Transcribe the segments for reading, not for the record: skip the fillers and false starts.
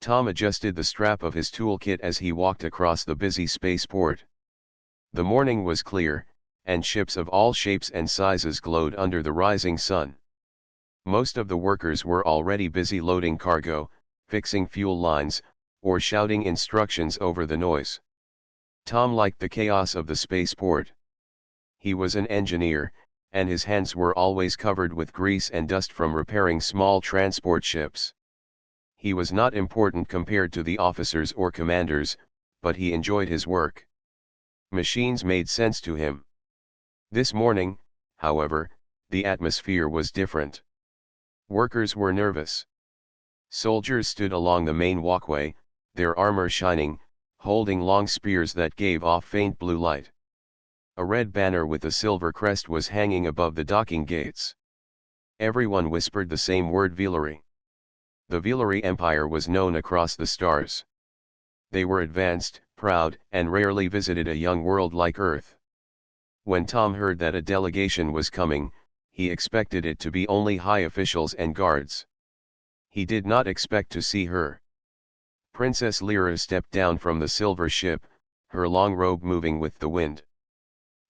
Tom adjusted the strap of his toolkit as he walked across the busy spaceport. The morning was clear, and ships of all shapes and sizes glowed under the rising sun. Most of the workers were already busy loading cargo, fixing fuel lines, or shouting instructions over the noise. Tom liked the chaos of the spaceport. He was an engineer, and his hands were always covered with grease and dust from repairing small transport ships. He was not important compared to the officers or commanders, but he enjoyed his work. Machines made sense to him. This morning, however, the atmosphere was different. Workers were nervous. Soldiers stood along the main walkway, their armor shining, holding long spears that gave off faint blue light. A red banner with a silver crest was hanging above the docking gates. Everyone whispered the same word: Villery. The Villery Empire was known across the stars. They were advanced, proud, and rarely visited a young world like Earth. When Tom heard that a delegation was coming, he expected it to be only high officials and guards. He did not expect to see her. Princess Lyra stepped down from the silver ship, her long robe moving with the wind.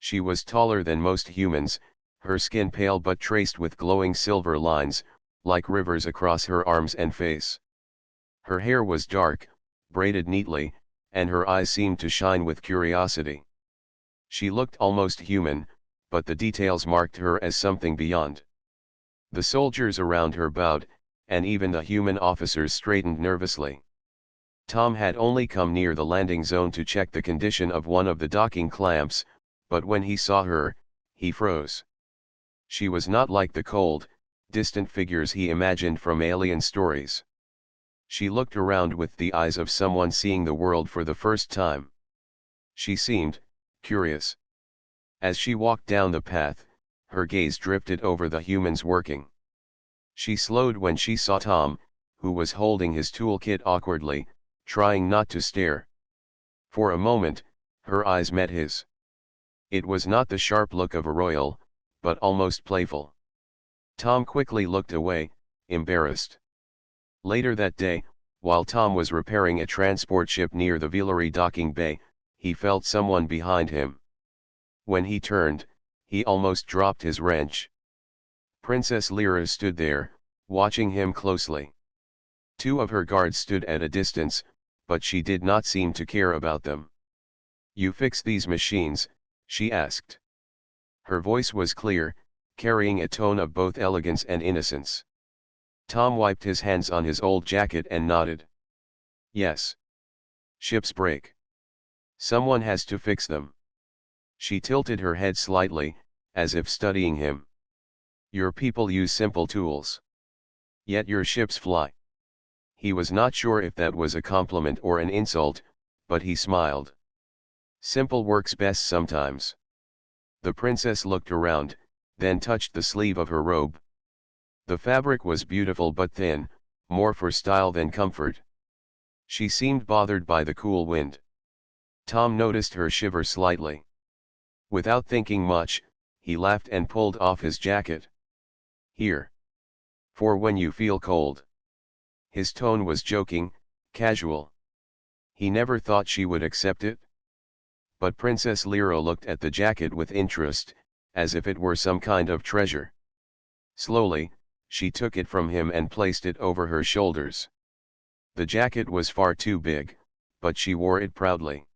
She was taller than most humans, her skin pale but traced with glowing silver lines, like rivers across her arms and face. Her hair was dark, braided neatly, and her eyes seemed to shine with curiosity. She looked almost human, but the details marked her as something beyond. The soldiers around her bowed, and even the human officers straightened nervously. Tom had only come near the landing zone to check the condition of one of the docking clamps, but when he saw her, he froze. She was not like the cold, distant figures he imagined from alien stories. She looked around with the eyes of someone seeing the world for the first time. She seemed curious. As she walked down the path, her gaze drifted over the humans working. She slowed when she saw Tom, who was holding his toolkit awkwardly, trying not to stare. For a moment, her eyes met his. It was not the sharp look of a royal, but almost playful. Tom quickly looked away, embarrassed. Later that day, while Tom was repairing a transport ship near the Villery docking bay, he felt someone behind him. When he turned, he almost dropped his wrench. Princess Lyra stood there, watching him closely. Two of her guards stood at a distance, but she did not seem to care about them. "You fix these machines?" she asked. Her voice was clear, carrying a tone of both elegance and innocence. Tom wiped his hands on his old jacket and nodded. "Yes. Ships break. Someone has to fix them." She tilted her head slightly, as if studying him. "Your people use simple tools. Yet your ships fly." He was not sure if that was a compliment or an insult, but he smiled. "Simple works best sometimes." The princess looked around, then touched the sleeve of her robe. The fabric was beautiful but thin, more for style than comfort. She seemed bothered by the cool wind. Tom noticed her shiver slightly. Without thinking much, he laughed and pulled off his jacket. "Here. For when you feel cold." His tone was joking, casual. He never thought she would accept it. But Princess Lyra looked at the jacket with interest, as if it were some kind of treasure. Slowly, she took it from him and placed it over her shoulders. The jacket was far too big, but she wore it proudly.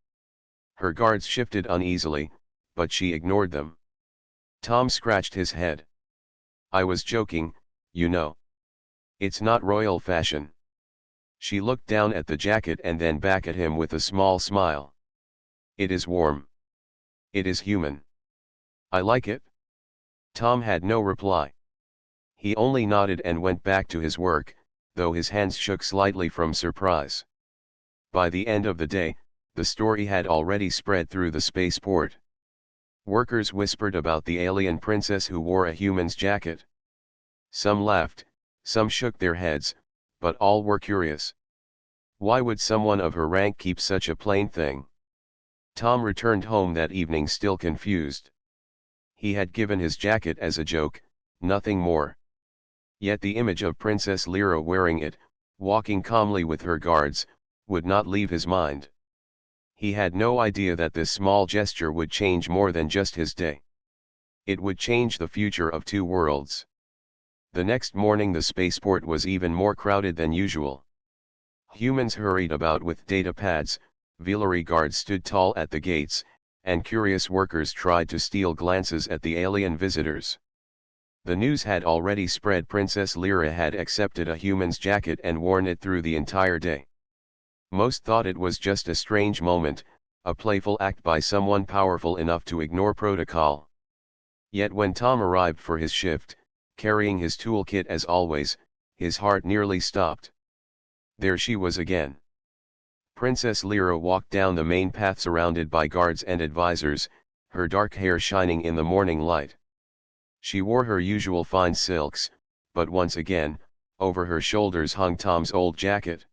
Her guards shifted uneasily, but she ignored them. Tom scratched his head. "I was joking, you know. It's not royal fashion." She looked down at the jacket and then back at him with a small smile. "It is warm. It is human. I like it." Tom had no reply. He only nodded and went back to his work, though his hands shook slightly from surprise. By the end of the day, the story had already spread through the spaceport. Workers whispered about the alien princess who wore a human's jacket. Some laughed, some shook their heads, but all were curious. Why would someone of her rank keep such a plain thing? Tom returned home that evening still confused. He had given his jacket as a joke, nothing more. Yet the image of Princess Lyra wearing it, walking calmly with her guards, would not leave his mind. He had no idea that this small gesture would change more than just his day. It would change the future of two worlds. The next morning the spaceport was even more crowded than usual. Humans hurried about with data pads, Villery guards stood tall at the gates, and curious workers tried to steal glances at the alien visitors. The news had already spread. Princess Lyra had accepted a human's jacket and worn it through the entire day. Most thought it was just a strange moment, a playful act by someone powerful enough to ignore protocol. Yet when Tom arrived for his shift, carrying his toolkit as always, his heart nearly stopped. There she was again. Princess Lyra walked down the main path surrounded by guards and advisors, her dark hair shining in the morning light. She wore her usual fine silks, but once again, over her shoulders hung Tom's old jacket.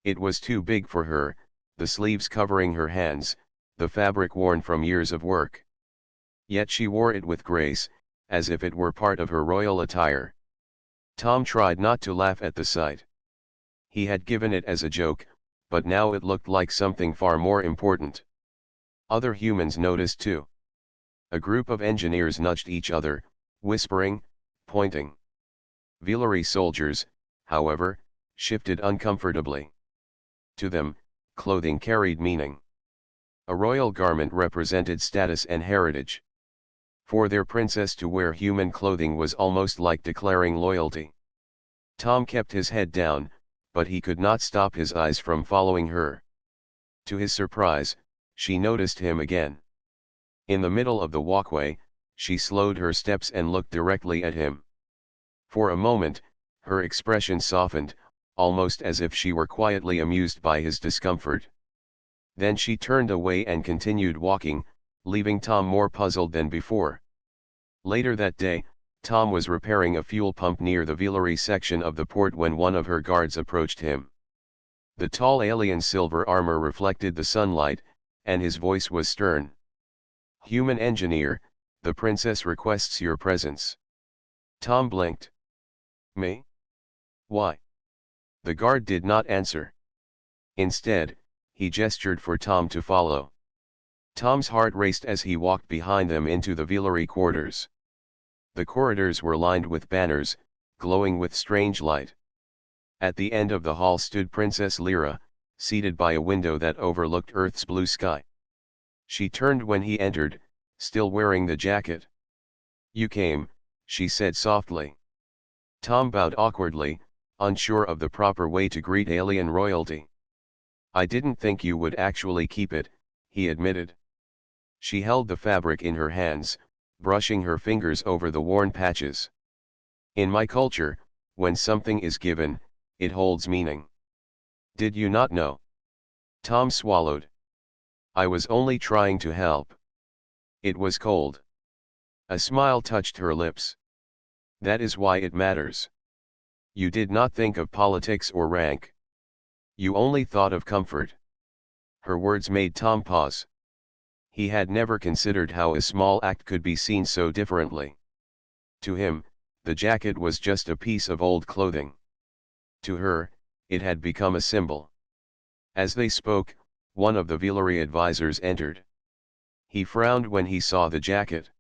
It was too big for her, the sleeves covering her hands, the fabric worn from years of work. Yet she wore it with grace, as if it were part of her royal attire. Tom tried not to laugh at the sight. He had given it as a joke, but now it looked like something far more important. Other humans noticed too. A group of engineers nudged each other, whispering, pointing. Villery soldiers, however, shifted uncomfortably. To them, clothing carried meaning. A royal garment represented status and heritage. For their princess to wear human clothing was almost like declaring loyalty. Tom kept his head down, but he could not stop his eyes from following her. To his surprise, she noticed him again. In the middle of the walkway, she slowed her steps and looked directly at him. For a moment, her expression softened, almost as if she were quietly amused by his discomfort. Then she turned away and continued walking, leaving Tom more puzzled than before. Later that day, Tom was repairing a fuel pump near the Villery section of the port when one of her guards approached him. The tall alien's silver armor reflected the sunlight, and his voice was stern. "Human engineer, the princess requests your presence." Tom blinked. "Me? Why?" The guard did not answer. Instead, he gestured for Tom to follow. Tom's heart raced as he walked behind them into the Villery quarters. The corridors were lined with banners, glowing with strange light. At the end of the hall stood Princess Lyra, seated by a window that overlooked Earth's blue sky. She turned when he entered, still wearing the jacket. "You came," she said softly. Tom bowed awkwardly, unsure of the proper way to greet alien royalty. "I didn't think you would actually keep it," he admitted. She held the fabric in her hands, brushing her fingers over the worn patches. "In my culture, when something is given, it holds meaning. Did you not know?" Tom swallowed. "I was only trying to help." It was cold. A smile touched her lips. "That is why it matters. You did not think of politics or rank. You only thought of comfort." Her words made Tom pause. He had never considered how a small act could be seen so differently. To him, the jacket was just a piece of old clothing. To her, it had become a symbol. As they spoke, one of the Villery advisors entered. He frowned when he saw the jacket.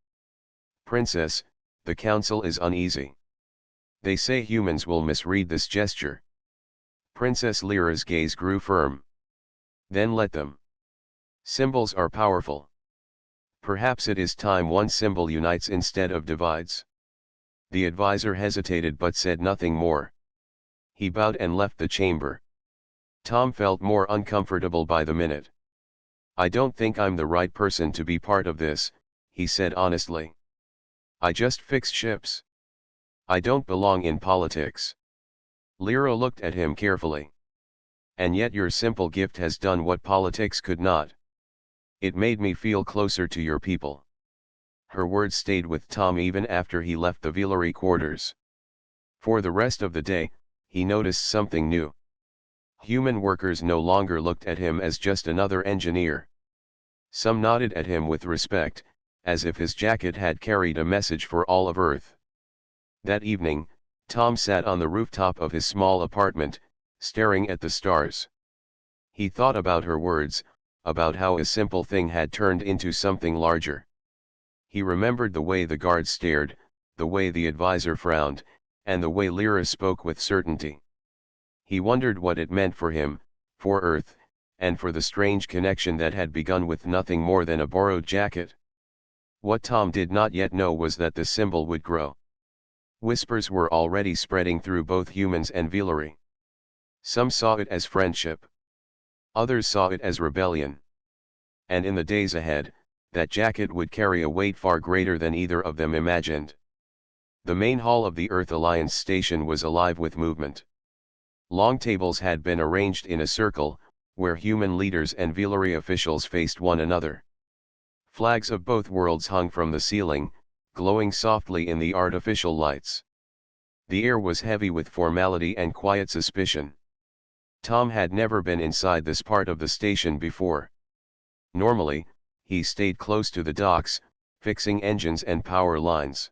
"Princess, the council is uneasy. They say humans will misread this gesture." Princess Lyra's gaze grew firm. "Then let them. Symbols are powerful. Perhaps it is time one symbol unites instead of divides." The advisor hesitated but said nothing more. He bowed and left the chamber. Tom felt more uncomfortable by the minute. "I don't think I'm the right person to be part of this," he said honestly. "I just fix ships. I don't belong in politics." Lyra looked at him carefully. "And yet your simple gift has done what politics could not. It made me feel closer to your people." Her words stayed with Tom even after he left the Villery quarters. For the rest of the day, he noticed something new. Human workers no longer looked at him as just another engineer. Some nodded at him with respect, as if his jacket had carried a message for all of Earth. That evening, Tom sat on the rooftop of his small apartment, staring at the stars. He thought about her words, about how a simple thing had turned into something larger. He remembered the way the guard stared, the way the advisor frowned, and the way Lyra spoke with certainty. He wondered what it meant for him, for Earth, and for the strange connection that had begun with nothing more than a borrowed jacket. What Tom did not yet know was that the symbol would grow. Whispers were already spreading through both humans and Villery. Some saw it as friendship. Others saw it as rebellion. And in the days ahead, that jacket would carry a weight far greater than either of them imagined. The main hall of the Earth Alliance station was alive with movement. Long tables had been arranged in a circle, where human leaders and Villery officials faced one another. Flags of both worlds hung from the ceiling, glowing softly in the artificial lights. The air was heavy with formality and quiet suspicion. Tom had never been inside this part of the station before. Normally, he stayed close to the docks, fixing engines and power lines.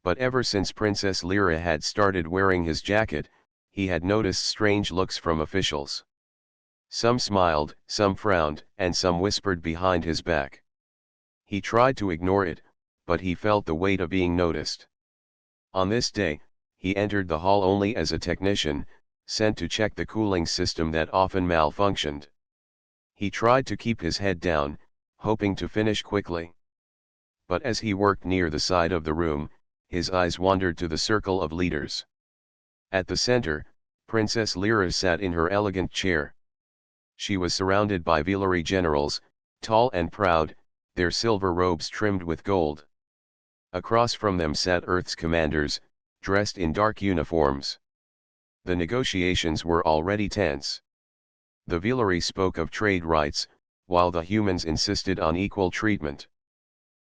But ever since Princess Lyra had started wearing his jacket, he had noticed strange looks from officials. Some smiled, some frowned, and some whispered behind his back. He tried to ignore it, but he felt the weight of being noticed. On this day, he entered the hall only as a technician, sent to check the cooling system that often malfunctioned. He tried to keep his head down, hoping to finish quickly. But as he worked near the side of the room, his eyes wandered to the circle of leaders. At the center, Princess Lyra sat in her elegant chair. She was surrounded by Villery generals, tall and proud, their silver robes trimmed with gold. Across from them sat Earth's commanders, dressed in dark uniforms. The negotiations were already tense. The Villery spoke of trade rights, while the humans insisted on equal treatment.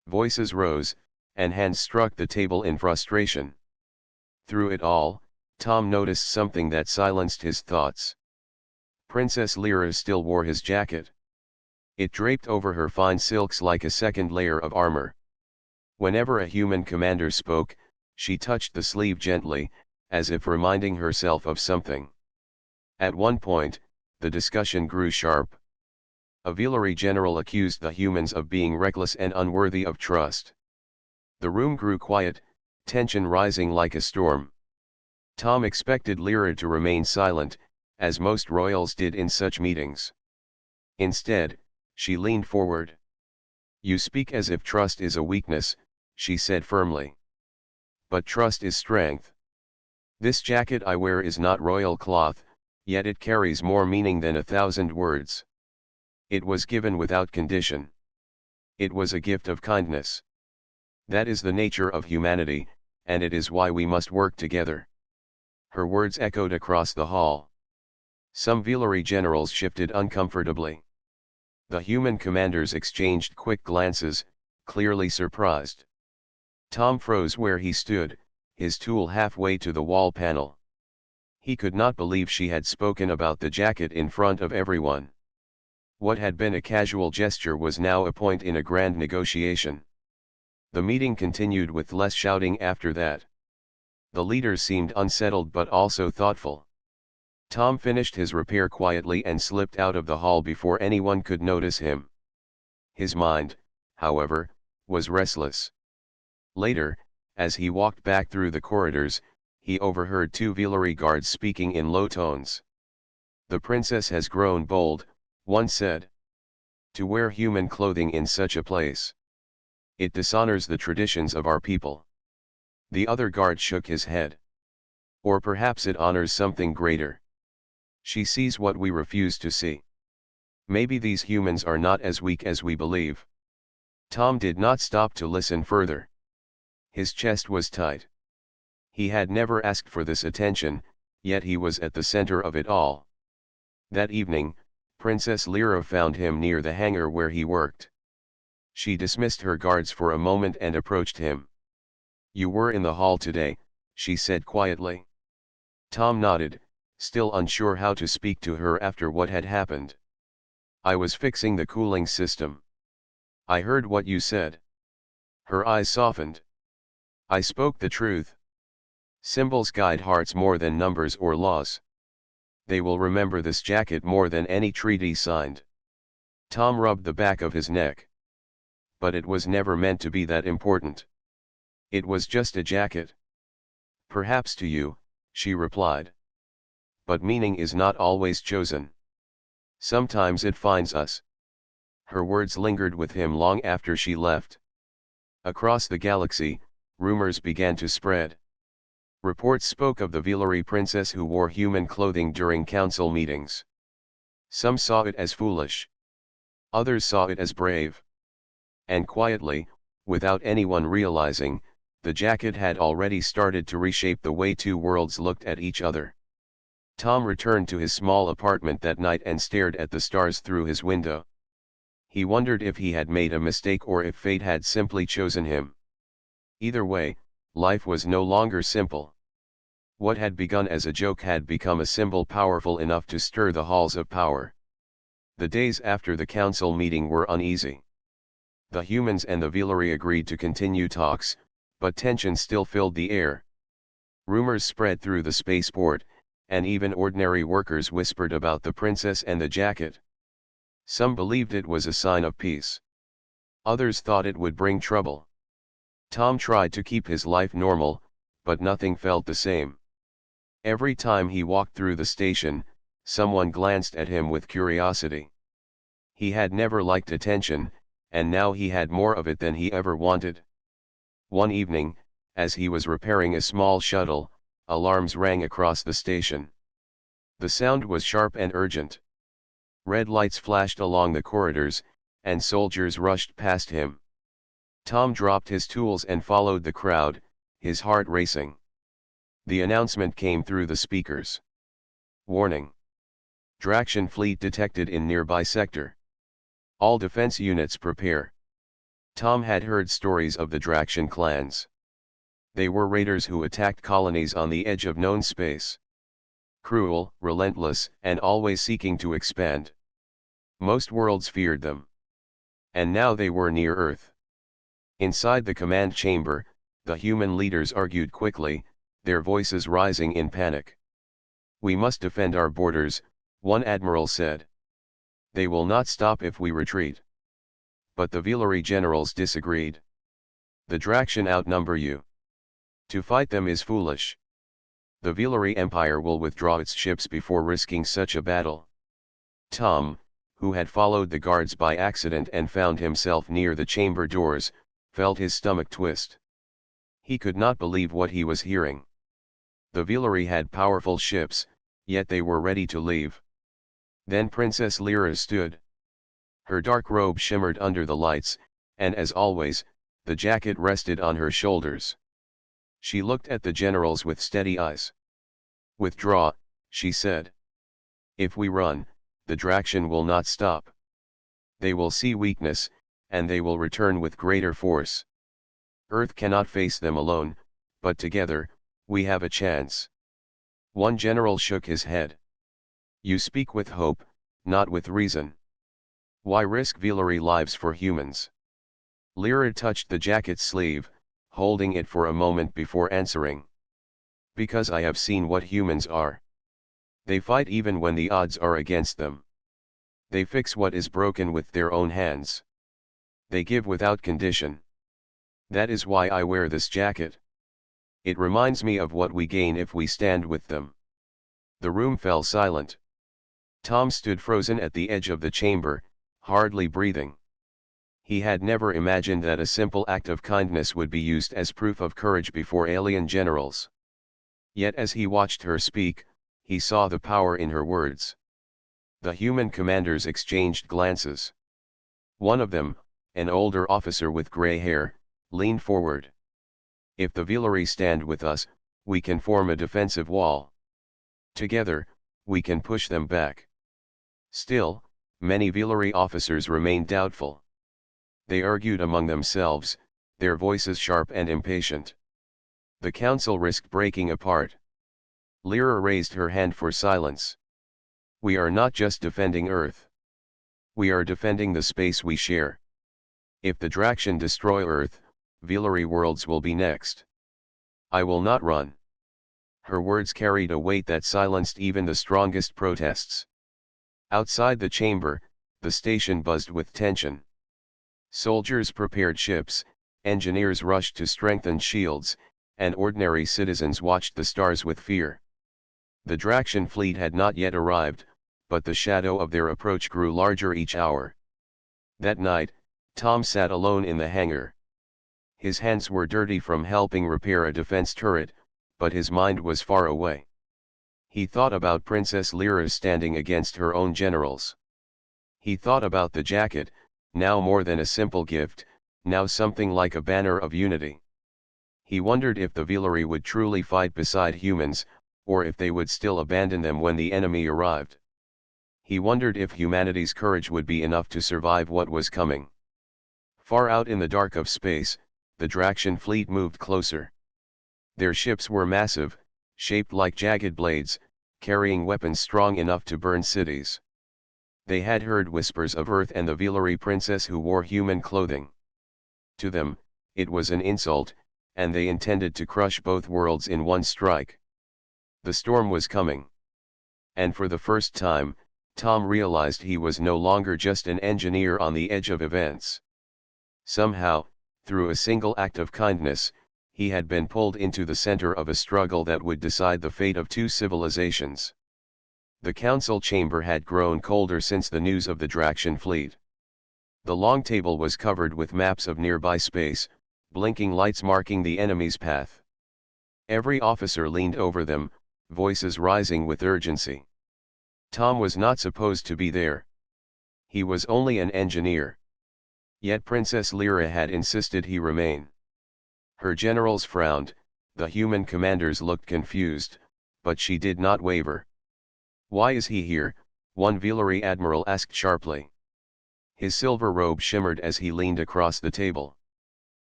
Voices rose, and hands struck the table in frustration. Through it all, Tom noticed something that silenced his thoughts. Princess Lyra still wore his jacket. It draped over her fine silks like a second layer of armor. Whenever a human commander spoke, she touched the sleeve gently, as if reminding herself of something. At one point, the discussion grew sharp. A Villery general accused the humans of being reckless and unworthy of trust. The room grew quiet, tension rising like a storm. Tom expected Lyra to remain silent, as most royals did in such meetings. Instead, she leaned forward. "You speak as if trust is a weakness," she said firmly. "But trust is strength. This jacket I wear is not royal cloth, yet it carries more meaning than 1,000 words. It was given without condition. It was a gift of kindness. That is the nature of humanity, and it is why we must work together." Her words echoed across the hall. Some Villery generals shifted uncomfortably. The human commanders exchanged quick glances, clearly surprised. Tom froze where he stood, his tool halfway to the wall panel. He could not believe she had spoken about the jacket in front of everyone. What had been a casual gesture was now a point in a grand negotiation. The meeting continued with less shouting after that. The leaders seemed unsettled but also thoughtful. Tom finished his repair quietly and slipped out of the hall before anyone could notice him. His mind, however, was restless. Later, as he walked back through the corridors, he overheard two Villery guards speaking in low tones. "The princess has grown bold," one said. "To wear human clothing in such a place. It dishonors the traditions of our people." The other guard shook his head. "Or perhaps it honors something greater. She sees what we refuse to see. Maybe these humans are not as weak as we believe." Tom did not stop to listen further. His chest was tight. He had never asked for this attention, yet he was at the center of it all. That evening, Princess Lyra found him near the hangar where he worked. She dismissed her guards for a moment and approached him. "You were in the hall today," she said quietly. Tom nodded, still unsure how to speak to her after what had happened. "I was fixing the cooling system. I heard what you said." Her eyes softened. "I spoke the truth. Symbols guide hearts more than numbers or laws. They will remember this jacket more than any treaty signed. Tom rubbed the back of his neck. But it was never meant to be that important. It was just a jacket. Perhaps to you, she replied. But meaning is not always chosen. Sometimes it finds us. Her words lingered with him long after she left. Across the galaxy, rumors began to spread. Reports spoke of the Villery princess who wore human clothing during council meetings. Some saw it as foolish. Others saw it as brave. And quietly, without anyone realizing, the jacket had already started to reshape the way two worlds looked at each other. Tom returned to his small apartment that night and stared at the stars through his window. He wondered if he had made a mistake or if fate had simply chosen him. Either way, life was no longer simple. What had begun as a joke had become a symbol powerful enough to stir the halls of power. The days after the council meeting were uneasy. The humans and the Villery agreed to continue talks, but tension still filled the air. Rumors spread through the spaceport, and even ordinary workers whispered about the princess and the jacket. Some believed it was a sign of peace. Others thought it would bring trouble. Tom tried to keep his life normal, but nothing felt the same. Every time he walked through the station, someone glanced at him with curiosity. He had never liked attention, and now he had more of it than he ever wanted. One evening, as he was repairing a small shuttle, alarms rang across the station. The sound was sharp and urgent. Red lights flashed along the corridors, and soldiers rushed past him. Tom dropped his tools and followed the crowd, his heart racing. The announcement came through the speakers. Warning. Draxian fleet detected in nearby sector. All defense units prepare. Tom had heard stories of the Draxian clans. They were raiders who attacked colonies on the edge of known space. Cruel, relentless, and always seeking to expand. Most worlds feared them. And now they were near Earth. Inside the command chamber, the human leaders argued quickly, their voices rising in panic. We must defend our borders, one admiral said. They will not stop if we retreat. But the Villery generals disagreed. The Draxian outnumber you. To fight them is foolish. The Villery Empire will withdraw its ships before risking such a battle. Tom, who had followed the guards by accident and found himself near the chamber doors, felt his stomach twist. He could not believe what he was hearing. The Villery had powerful ships, yet they were ready to leave. Then Princess Lyra stood. Her dark robe shimmered under the lights, and as always, the jacket rested on her shoulders. She looked at the generals with steady eyes. Withdraw, she said. If we run, the Draxian will not stop. They will see weakness, and they will return with greater force. Earth cannot face them alone, but together, we have a chance. One general shook his head. You speak with hope, not with reason. Why risk Villery lives for humans? Lyra touched the jacket's sleeve, holding it for a moment before answering. Because I have seen what humans are. They fight even when the odds are against them. They fix what is broken with their own hands. They give without condition. That is why I wear this jacket. It reminds me of what we gain if we stand with them. The room fell silent. Tom stood frozen at the edge of the chamber, hardly breathing. He had never imagined that a simple act of kindness would be used as proof of courage before alien generals. Yet as he watched her speak, he saw the power in her words. The human commanders exchanged glances. One of them, an older officer with gray hair, leaned forward. If the Villery stand with us, we can form a defensive wall. Together, we can push them back. Still, many Villery officers remained doubtful. They argued among themselves, their voices sharp and impatient. The council risked breaking apart. Lyra raised her hand for silence. We are not just defending Earth. We are defending the space we share. If the Draxian destroy Earth, Villery worlds will be next. I will not run. Her words carried a weight that silenced even the strongest protests. Outside the chamber, the station buzzed with tension. Soldiers prepared ships, engineers rushed to strengthen shields, and ordinary citizens watched the stars with fear. The Draxian fleet had not yet arrived, but the shadow of their approach grew larger each hour. That night, Tom sat alone in the hangar. His hands were dirty from helping repair a defense turret, but his mind was far away. He thought about Princess Lyra standing against her own generals. He thought about the jacket, now more than a simple gift, now something like a banner of unity. He wondered if the Velaryi would truly fight beside humans, or if they would still abandon them when the enemy arrived. He wondered if humanity's courage would be enough to survive what was coming. Far out in the dark of space, the Draxian fleet moved closer. Their ships were massive, shaped like jagged blades, carrying weapons strong enough to burn cities. They had heard whispers of Earth and the Velaryi princess who wore human clothing. To them, it was an insult, and they intended to crush both worlds in one strike. The storm was coming. And for the first time, Tom realized he was no longer just an engineer on the edge of events. Somehow, through a single act of kindness, he had been pulled into the center of a struggle that would decide the fate of two civilizations. The council chamber had grown colder since the news of the Draxian fleet. The long table was covered with maps of nearby space, blinking lights marking the enemy's path. Every officer leaned over them, voices rising with urgency. Tom was not supposed to be there. He was only an engineer. Yet Princess Lyra had insisted he remain. Her generals frowned, the human commanders looked confused, but she did not waver. "Why is he here?" one Velaryi admiral asked sharply. His silver robe shimmered as he leaned across the table.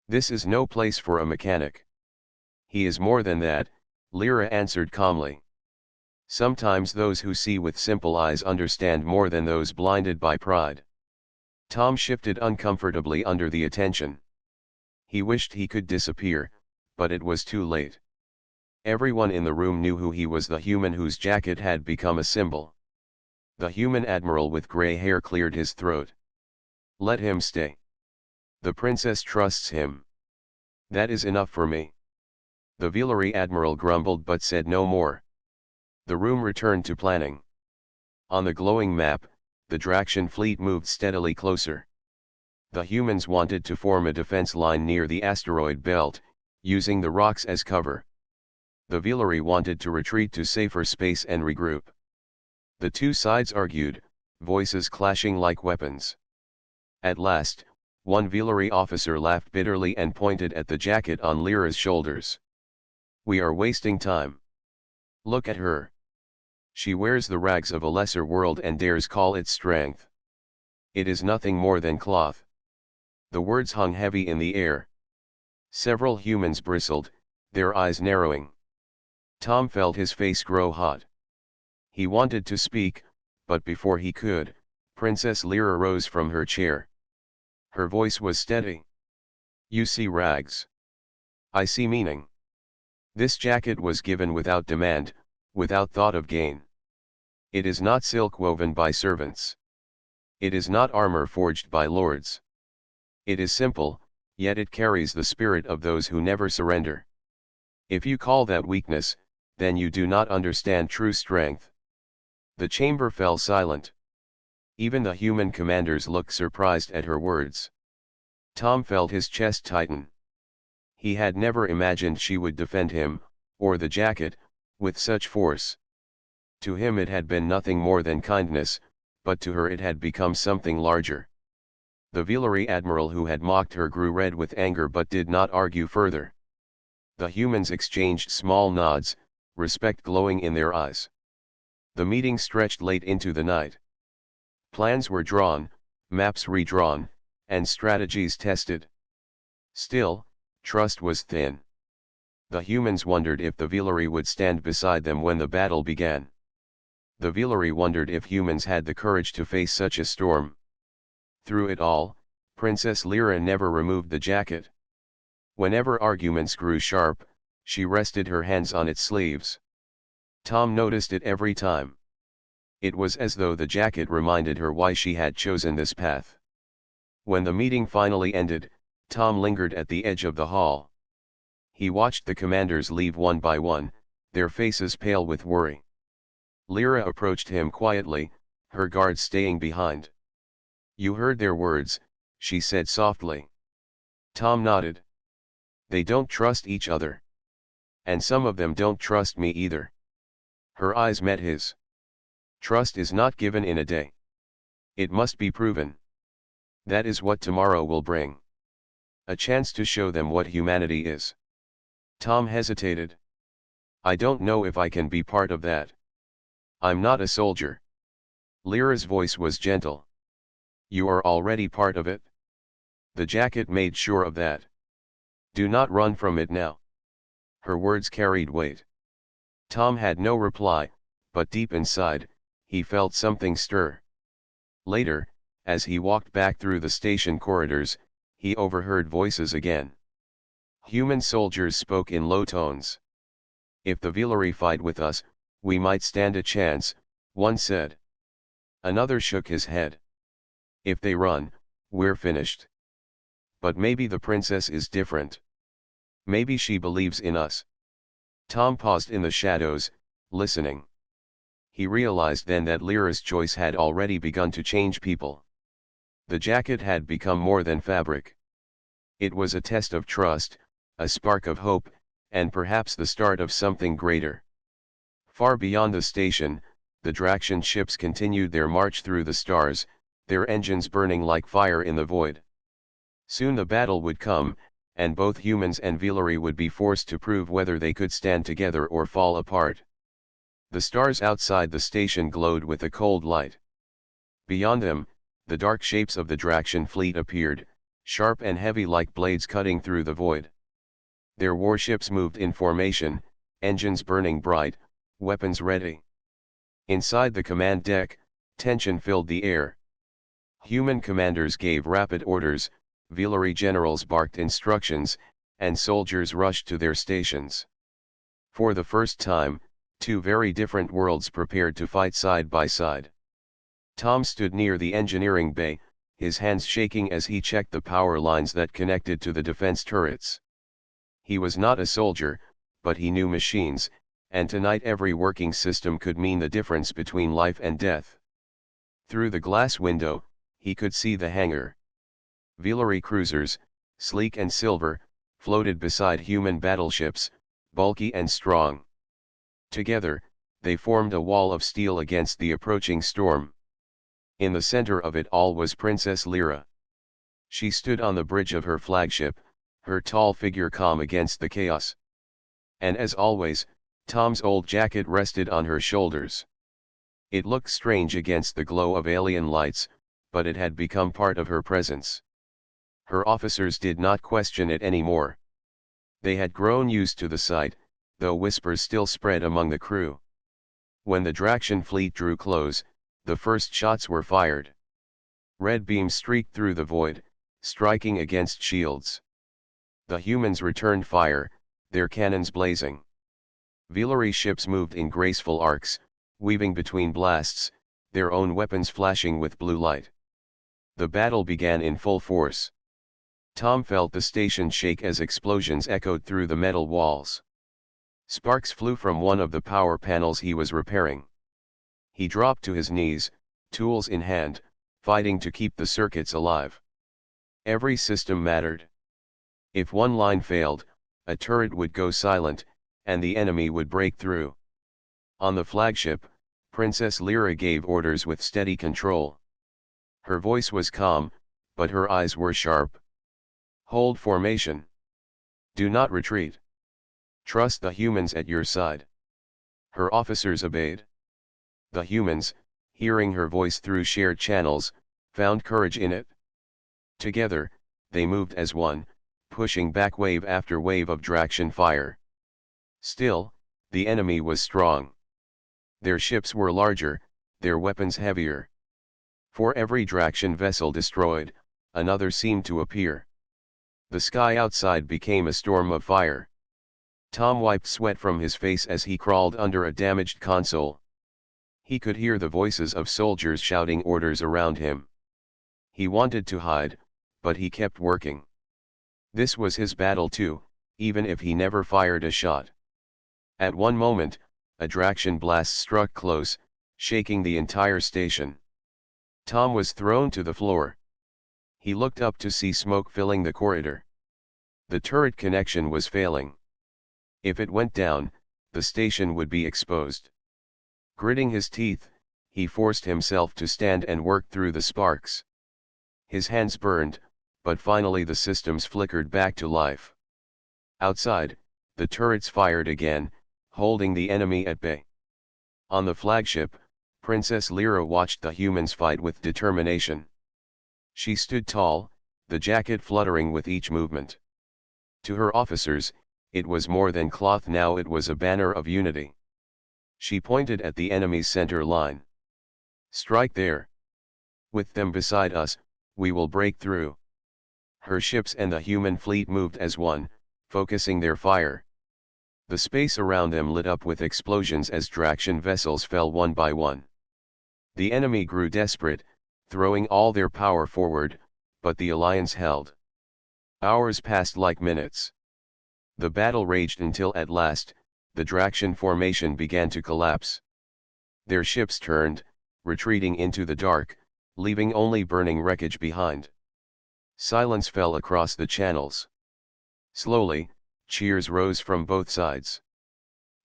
"This is no place for a mechanic." "He is more than that," Lyra answered calmly. "Sometimes those who see with simple eyes understand more than those blinded by pride." Tom shifted uncomfortably under the attention. He wished he could disappear, but it was too late. Everyone in the room knew who he was, the human whose jacket had become a symbol. The human admiral with gray hair cleared his throat. "Let him stay. The princess trusts him. That is enough for me." The Velaryi admiral grumbled but said no more. The room returned to planning. On the glowing map, the Draxian fleet moved steadily closer. The humans wanted to form a defense line near the asteroid belt, using the rocks as cover. The Velaryi wanted to retreat to safer space and regroup. The two sides argued, voices clashing like weapons. At last, one Velaryi officer laughed bitterly and pointed at the jacket on Lyra's shoulders. "We are wasting time. Look at her. She wears the rags of a lesser world and dares call it strength. It is nothing more than cloth." The words hung heavy in the air. Several humans bristled, their eyes narrowing. Tom felt his face grow hot. He wanted to speak, but before he could, Princess Lyra rose from her chair. Her voice was steady. "You see rags. I see meaning. This jacket was given without demand, without thought of gain. It is not silk woven by servants. It is not armor forged by lords. It is simple, yet it carries the spirit of those who never surrender. If you call that weakness, then you do not understand true strength." The chamber fell silent. Even the human commanders looked surprised at her words. Tom felt his chest tighten. He had never imagined she would defend him, or the jacket, with such force. To him it had been nothing more than kindness, but to her it had become something larger. The Velaryi admiral who had mocked her grew red with anger but did not argue further. The humans exchanged small nods, respect glowing in their eyes. The meeting stretched late into the night. Plans were drawn, maps redrawn, and strategies tested. Still, trust was thin. The humans wondered if the Velaryi would stand beside them when the battle began. The Velaryi wondered if humans had the courage to face such a storm. Through it all, Princess Lyra never removed the jacket. Whenever arguments grew sharp, she rested her hands on its sleeves. Tom noticed it every time. It was as though the jacket reminded her why she had chosen this path. When the meeting finally ended, Tom lingered at the edge of the hall. He watched the commanders leave one by one, their faces pale with worry. Lyra approached him quietly, her guards staying behind. "You heard their words," she said softly. Tom nodded. "They don't trust each other. And some of them don't trust me either." Her eyes met his. "Trust is not given in a day. It must be proven. That is what tomorrow will bring. A chance to show them what humanity is." Tom hesitated. "I don't know if I can be part of that. I'm not a soldier." Lyra's voice was gentle. "You are already part of it." The jacket made sure of that. "Do not run from it now." Her words carried weight. Tom had no reply, but deep inside, he felt something stir. Later, as he walked back through the station corridors, he overheard voices again. Human soldiers spoke in low tones. "If the Villery fight with us, we might stand a chance," one said. Another shook his head. "If they run, we're finished. But maybe the princess is different. Maybe she believes in us." Tom paused in the shadows, listening. He realized then that Lyra's choice had already begun to change people. The jacket had become more than fabric. It was a test of trust, a spark of hope, and perhaps the start of something greater. Far beyond the station, the Draxian ships continued their march through the stars, their engines burning like fire in the void. Soon the battle would come, and both humans and Villery would be forced to prove whether they could stand together or fall apart. The stars outside the station glowed with a cold light. Beyond them, the dark shapes of the Draxian fleet appeared, sharp and heavy like blades cutting through the void. Their warships moved in formation, engines burning bright, weapons ready. Inside the command deck, tension filled the air. Human commanders gave rapid orders, Villery generals barked instructions, and soldiers rushed to their stations. For the first time, two very different worlds prepared to fight side by side. Tom stood near the engineering bay, his hands shaking as he checked the power lines that connected to the defense turrets. He was not a soldier, but he knew machines, and tonight every working system could mean the difference between life and death. Through the glass window, he could see the hangar. Villery cruisers, sleek and silver, floated beside human battleships, bulky and strong. Together, they formed a wall of steel against the approaching storm. In the center of it all was Princess Lyra. She stood on the bridge of her flagship, her tall figure calm against the chaos. And as always, Tom's old jacket rested on her shoulders. It looked strange against the glow of alien lights, but it had become part of her presence. Her officers did not question it anymore. They had grown used to the sight, though whispers still spread among the crew. When the Draxian fleet drew close, the first shots were fired. Red beams streaked through the void, striking against shields. The humans returned fire, their cannons blazing. Villery ships moved in graceful arcs, weaving between blasts, their own weapons flashing with blue light. The battle began in full force. Tom felt the station shake as explosions echoed through the metal walls. Sparks flew from one of the power panels he was repairing. He dropped to his knees, tools in hand, fighting to keep the circuits alive. Every system mattered. If one line failed, a turret would go silent, and the enemy would break through. On the flagship, Princess Lyra gave orders with steady control. Her voice was calm, but her eyes were sharp. "Hold formation. Do not retreat. Trust the humans at your side." Her officers obeyed. The humans, hearing her voice through shared channels, found courage in it. Together, they moved as one, pushing back wave after wave of Draxian fire. Still, the enemy was strong. Their ships were larger, their weapons heavier. For every Draxian vessel destroyed, another seemed to appear. The sky outside became a storm of fire. Tom wiped sweat from his face as he crawled under a damaged console. He could hear the voices of soldiers shouting orders around him. He wanted to hide, but he kept working. This was his battle too, even if he never fired a shot. At one moment, a traction blast struck close, shaking the entire station. Tom was thrown to the floor. He looked up to see smoke filling the corridor. The turret connection was failing. If it went down, the station would be exposed. Gritting his teeth, he forced himself to stand and work through the sparks. His hands burned, but finally the systems flickered back to life. Outside, the turrets fired again, holding the enemy at bay. On the flagship, Princess Lyra watched the humans fight with determination. She stood tall, the jacket fluttering with each movement. To her officers, it was more than cloth now, it was a banner of unity. She pointed at the enemy's center line. "Strike there. With them beside us, we will break through." Her ships and the human fleet moved as one, focusing their fire. The space around them lit up with explosions as traction vessels fell one by one. The enemy grew desperate, throwing all their power forward, but the alliance held. Hours passed like minutes. The battle raged until at last, the traction formation began to collapse. Their ships turned, retreating into the dark, leaving only burning wreckage behind. Silence fell across the channels. Slowly, cheers rose from both sides.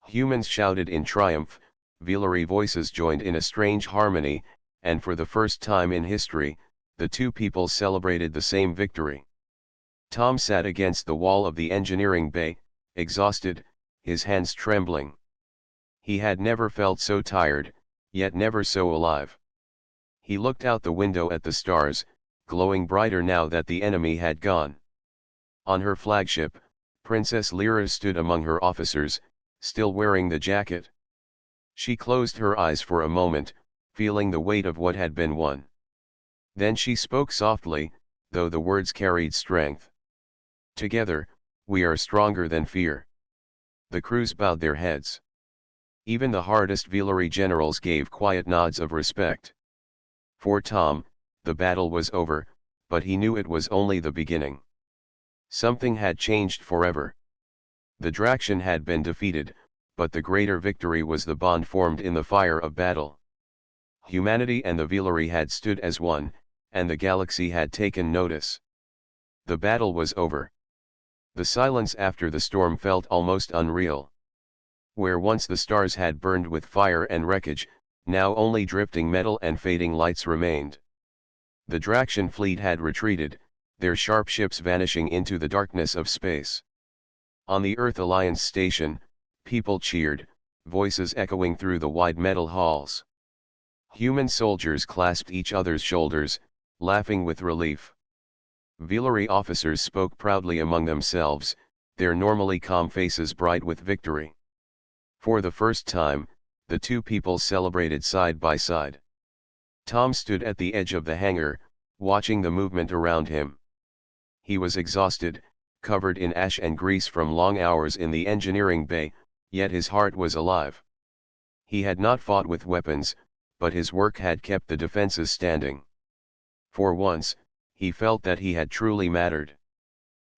Humans shouted in triumph, Villery voices joined in a strange harmony, and for the first time in history, the two peoples celebrated the same victory. Tom sat against the wall of the engineering bay, exhausted, his hands trembling. He had never felt so tired, yet never so alive. He looked out the window at the stars, glowing brighter now that the enemy had gone. On her flagship, Princess Lyra stood among her officers, still wearing the jacket. She closed her eyes for a moment, feeling the weight of what had been won. Then she spoke softly, though the words carried strength. "Together, we are stronger than fear." The crews bowed their heads. Even the hardest Villery generals gave quiet nods of respect. For Tom, the battle was over, but he knew it was only the beginning. Something had changed forever. The Draction had been defeated, but the greater victory was the bond formed in the fire of battle. Humanity and the Villery had stood as one, and the galaxy had taken notice. The battle was over. The silence after the storm felt almost unreal. Where once the stars had burned with fire and wreckage, now only drifting metal and fading lights remained. The Draction fleet had retreated, their sharp ships vanishing into the darkness of space. On the Earth Alliance station, people cheered, voices echoing through the wide metal halls. Human soldiers clasped each other's shoulders, laughing with relief. Villery officers spoke proudly among themselves, their normally calm faces bright with victory. For the first time, the two peoples celebrated side by side. Tom stood at the edge of the hangar, watching the movement around him. He was exhausted, covered in ash and grease from long hours in the engineering bay, yet his heart was alive. He had not fought with weapons, but his work had kept the defenses standing. For once, he felt that he had truly mattered.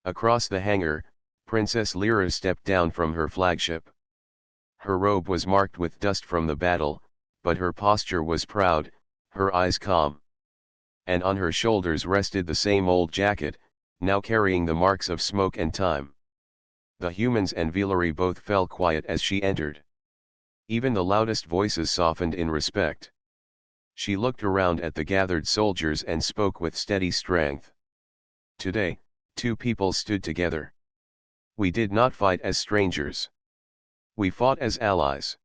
Across the hangar, Princess Lyra stepped down from her flagship. Her robe was marked with dust from the battle, but her posture was proud, her eyes calm. And on her shoulders rested the same old jacket, now carrying the marks of smoke and time. The humans and Villery both fell quiet as she entered. Even the loudest voices softened in respect. She looked around at the gathered soldiers and spoke with steady strength. "Today, two peoples stood together. We did not fight as strangers. We fought as allies.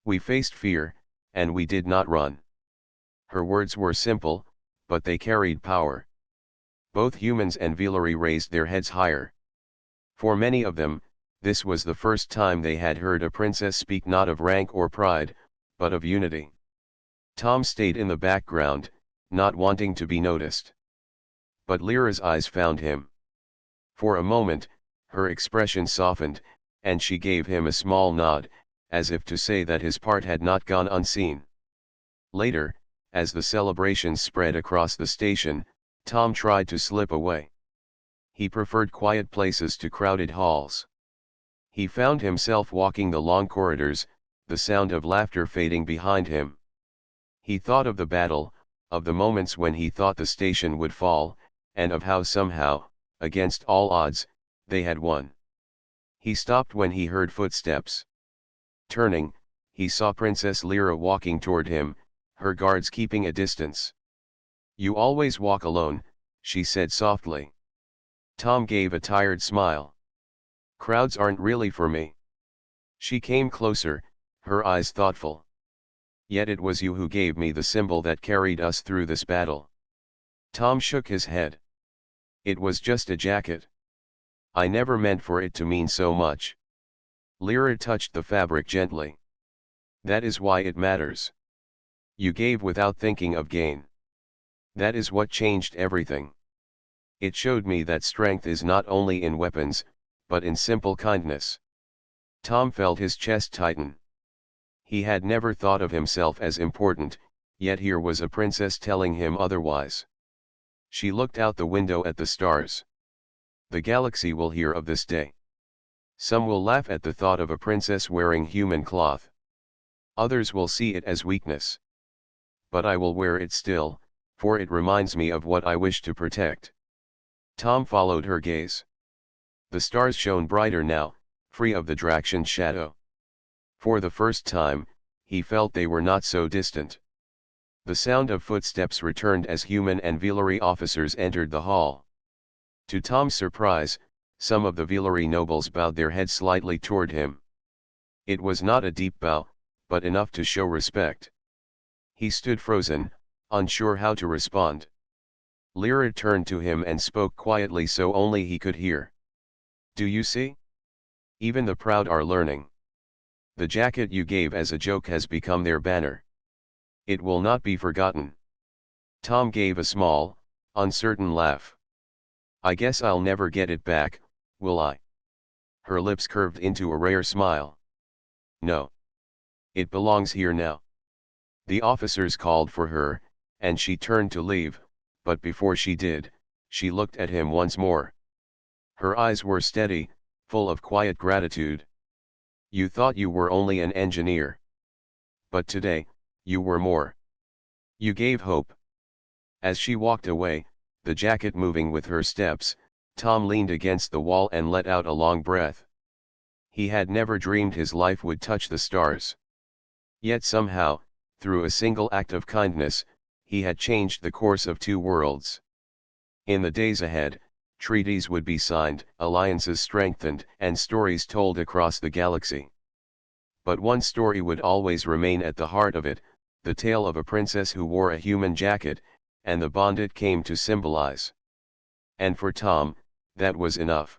We faced fear, and we did not run." Her words were simple, but they carried power. Both humans and Villery raised their heads higher. For many of them, this was the first time they had heard a princess speak not of rank or pride, but of unity. Tom stayed in the background, not wanting to be noticed. But Lyra's eyes found him. For a moment, her expression softened, and she gave him a small nod, as if to say that his part had not gone unseen. Later, as the celebrations spread across the station, Tom tried to slip away. He preferred quiet places to crowded halls. He found himself walking the long corridors, the sound of laughter fading behind him. He thought of the battle, of the moments when he thought the station would fall, and of how somehow, against all odds, they had won. He stopped when he heard footsteps. Turning, he saw Princess Lyra walking toward him, her guards keeping a distance. "You always walk alone," she said softly. Tom gave a tired smile. "Crowds aren't really for me." She came closer, her eyes thoughtful. "Yet it was you who gave me the symbol that carried us through this battle." Tom shook his head. "It was just a jacket. I never meant for it to mean so much." Lyra touched the fabric gently. "That is why it matters. You gave without thinking of gain. That is what changed everything. It showed me that strength is not only in weapons, but in simple kindness." Tom felt his chest tighten. He had never thought of himself as important, yet here was a princess telling him otherwise. She looked out the window at the stars. "The galaxy will hear of this day. Some will laugh at the thought of a princess wearing human cloth. Others will see it as weakness. But I will wear it still, for it reminds me of what I wish to protect." Tom followed her gaze. The stars shone brighter now, free of the Draxian shadow. For the first time, he felt they were not so distant. The sound of footsteps returned as human and Villery officers entered the hall. To Tom's surprise, some of the Villery nobles bowed their heads slightly toward him. It was not a deep bow, but enough to show respect. He stood frozen, unsure how to respond. Lyra turned to him and spoke quietly so only he could hear. "Do you see? Even the proud are learning. The jacket you gave as a joke has become their banner. It will not be forgotten." Tom gave a small, uncertain laugh. "I guess I'll never get it back, will I?" Her lips curved into a rare smile. "No. It belongs here now." The officers called for her, and she turned to leave, but before she did, she looked at him once more. Her eyes were steady, full of quiet gratitude. "You thought you were only an engineer. But today, you were more. You gave hope." As she walked away, the jacket moving with her steps, Tom leaned against the wall and let out a long breath. He had never dreamed his life would touch the stars. Yet somehow, through a single act of kindness, he had changed the course of two worlds. In the days ahead, treaties would be signed, alliances strengthened, and stories told across the galaxy. But one story would always remain at the heart of it, the tale of a princess who wore a human jacket, and the bond it came to symbolize. And for Tom, that was enough.